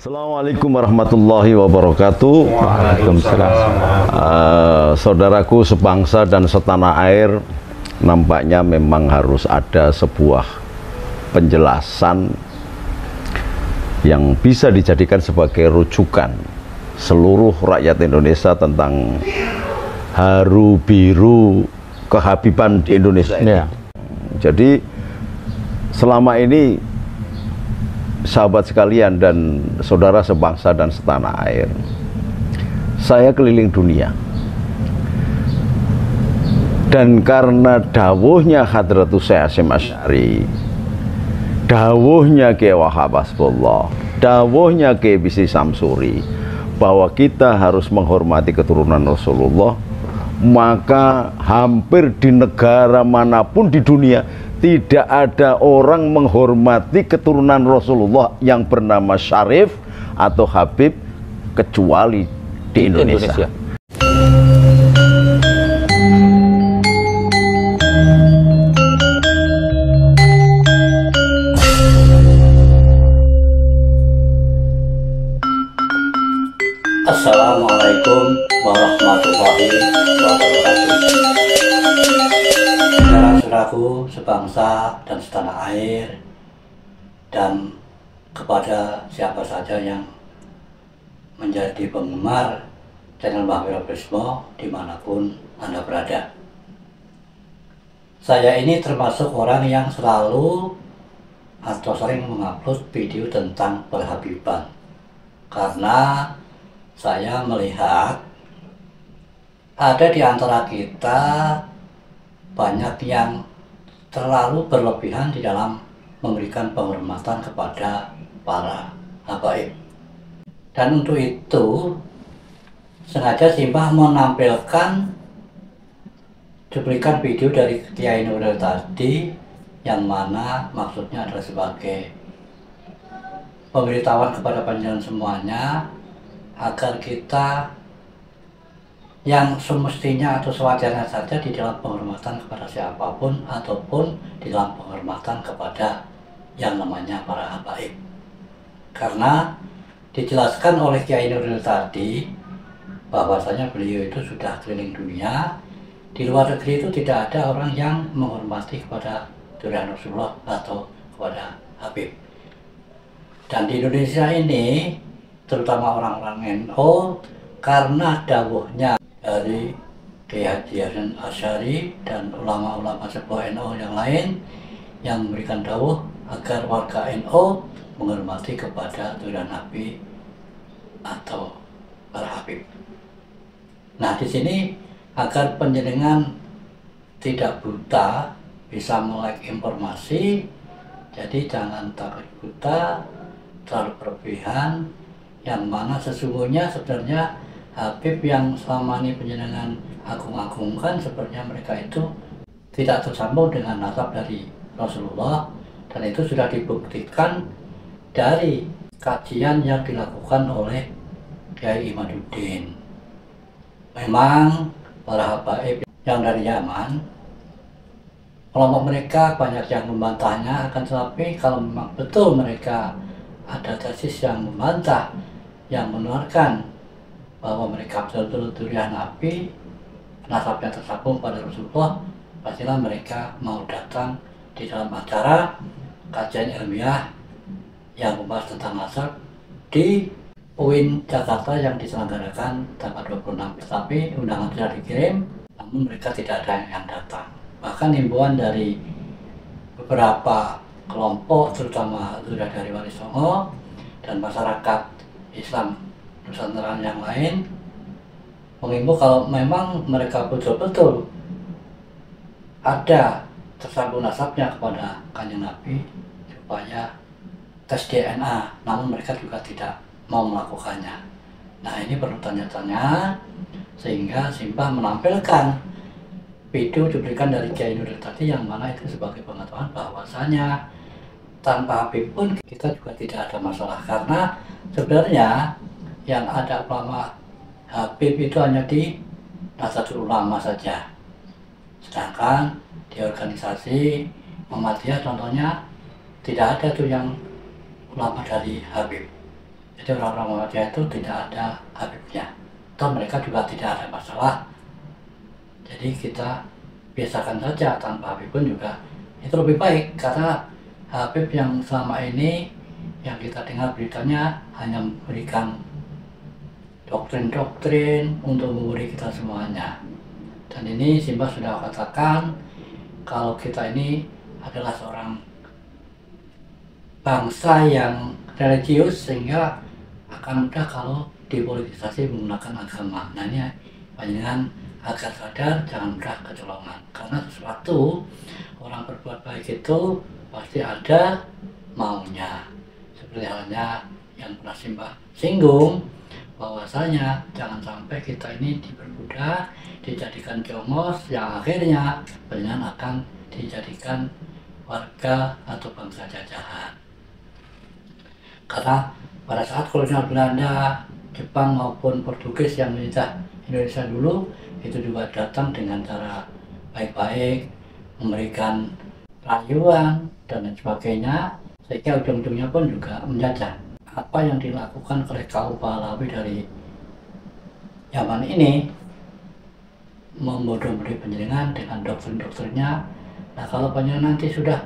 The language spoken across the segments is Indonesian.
Assalamualaikum warahmatullahi wabarakatuh. Waalaikumsalam. Saudaraku sebangsa dan setanah air, nampaknya memang harus ada sebuah penjelasan yang bisa dijadikan sebagai rujukan seluruh rakyat Indonesia tentang haru biru kehabiban di Indonesia ini. Ya. Jadi selama ini sahabat sekalian dan saudara sebangsa dan setanah air, saya keliling dunia, dan karena dawuhnya Hadratus Syekh Hasyim Asy'ari, dawuhnya Kiai Wahab Hasbullah, dawuhnya Kiai Bisri Samsuri, bahwa kita harus menghormati keturunan Rasulullah, maka hampir di negara manapun di dunia tidak ada orang menghormati keturunan Rasulullah yang bernama Syarif atau Habib kecuali di Indonesia. Assalamualaikum warahmatullahi wabarakatuh. Saudara-saudaraku sebangsa dan setanah air, dan kepada siapa saja yang menjadi penggemar channel Wahabitisme dimanapun Anda berada. Saya ini termasuk orang yang selalu atau sering mengupload video tentang perhabiban, karena saya melihat ada di antara kita banyak yang terlalu berlebihan di dalam memberikan penghormatan kepada para habaib. Dan untuk itu sengaja Simbah menampilkan cuplikan video dari Kiai Nuril tadi, yang mana maksudnya adalah sebagai pemberitahuan kepada panjenengan semuanya agar kita yang semestinya atau sewajarnya saja di dalam penghormatan kepada siapapun ataupun di dalam penghormatan kepada yang namanya para habaib. Karena dijelaskan oleh Kiai Nuril tadi bahwasanya beliau itu sudah keliling dunia, di luar negeri itu tidak ada orang yang menghormati kepada durian Rasulullah atau kepada habib. Dan di Indonesia ini terutama orang-orang NU, karena dawuhnya dari Kiai Haji Hasyim Asy'ari dan ulama-ulama sebuah NU yang lain yang memberikan dawuh agar warga NU menghormati kepada durian Nabi atau para habib. Nah, di sini agar panjenengan tidak buta, bisa melek informasi, jadi jangan takut buta terlalu berlebihan, yang mana sesungguhnya sebenarnya habib yang selama ini panjenengan agung-agungkan sebenarnya mereka itu tidak tersambung dengan nasab dari Rasulullah, dan itu sudah dibuktikan dari kajian yang dilakukan oleh Kiai Imaduddin. Memang para habaib yang dari Yaman, kelompok mereka banyak yang membantahnya, akan tetapi kalau memang betul mereka ada tesis yang membantah, yang menularkan bahwa mereka betul-betul durian Nabi, nasabnya tersambung pada Rasulullah, pastilah mereka mau datang di dalam acara kajian ilmiah yang membahas tentang nasab di UIN Jakarta yang diselenggarakan tanggal 26. Tapi undangan sudah dikirim, namun mereka tidak ada yang datang. Bahkan himbauan dari beberapa kelompok, terutama sudah dari Wali Songo dan masyarakat Islam Nusantara yang lain, mengimbau kalau memang mereka betul-betul ada tersambung nasabnya kepada Kanjeng Nabi supaya tes DNA, namun mereka juga tidak mau melakukannya. Nah, ini perlu tanya-tanya, sehingga Simbah menampilkan video cuplikan dari Kiai Nuril tadi, yang mana itu sebagai pengetahuan bahwasanya tanpa habib pun kita juga tidak ada masalah, karena sebenarnya yang ada ulama habib itu hanya di Nahdlatul Ulama saja, sedangkan di organisasi Muhammadiyah contohnya tidak ada tuh yang ulama dari habib. Jadi orang-orang Muhammadiyah itu tidak ada Habibnya, atau mereka juga tidak ada masalah. Jadi kita biasakan saja tanpa Habib pun juga itu lebih baik, karena Habib yang selama ini yang kita dengar beritanya hanya memberikan doktrin-doktrin untuk menggurui kita semuanya. Dan ini Simbah sudah katakan kalau kita ini adalah seorang bangsa yang religius, sehingga akan mudah kalau dipolitisasi menggunakan agama. Nah ini panjenengan agar sadar, jangan mudah kecolongan, karena sesuatu orang berbuat baik itu pasti ada maunya. Seperti halnya yang pernah Simbah singgung, bahwasanya jangan sampai kita ini diperbudak, dijadikan jongos, yang akhirnya panjenengan akan dijadikan warga atau bangsa jajahan. Karena pada saat kolonial Belanda, Jepang maupun Portugis yang menjajah Indonesia dulu, itu juga datang dengan cara baik-baik, memberikan rayuan dan lain sebagainya, sehingga ujung-ujungnya pun juga menjajah. Apa yang dilakukan oleh kaum Pahlawi dari zaman ini, membodoh-bodohi panjenengan dengan doktrin-doktrinnya. Nah kalau panjenengan nanti sudah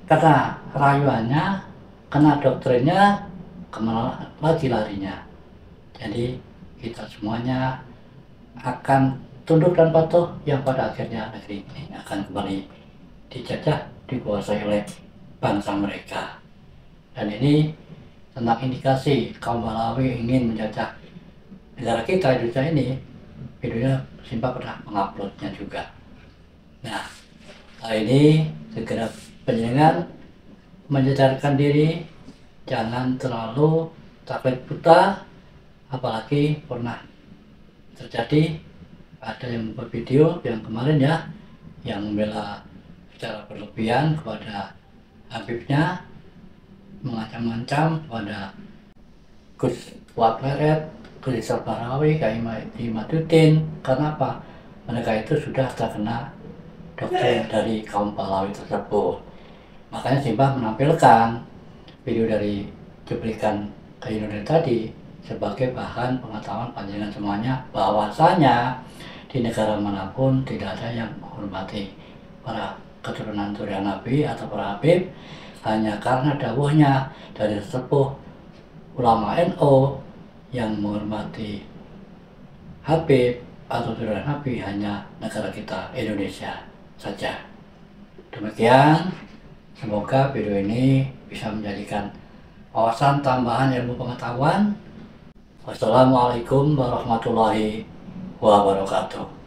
kena rayuannya, kena doktrinnya, kemana lagi larinya. Jadi kita semuanya akan tunduk dan patuh, yang pada akhirnya negeri ini akan kembali dijajah, dikuasai oleh bangsa mereka. Dan ini tentang indikasi kaum Malawi ingin menjajah negara kita, Indonesia ini, videonya Simbah pernah menguploadnya juga. Nah, hari ini segera panjenengan menjajarkan diri, jangan terlalu taklid buta, apalagi pernah terjadi ada yang membuat video yang kemarin ya, yang membela secara berlebihan kepada Habibnya, mengancam-ancam kepada Gus Wapleret, Gus Rizal Bahrawi, Kiai Imaduddin. Karena apa? Mereka itu sudah terkena doktrin dari kaum Pahlawi tersebut. Makanya Simbah menampilkan video dari cuplikan Kiai Nurdin tadi sebagai bahan pengetahuan panjenengan semuanya, bahwasanya di negara manapun tidak ada yang menghormati para keturunan Turian Nabi atau para Habib hanya karena dawuhnya dari sepuh ulama NU yang menghormati Habib atau Turian Nabi hanya negara kita Indonesia saja. Demikian, semoga video ini bisa menjadikan wawasan tambahan ilmu pengetahuan. Wassalamualaikum warahmatullahi wabarakatuh.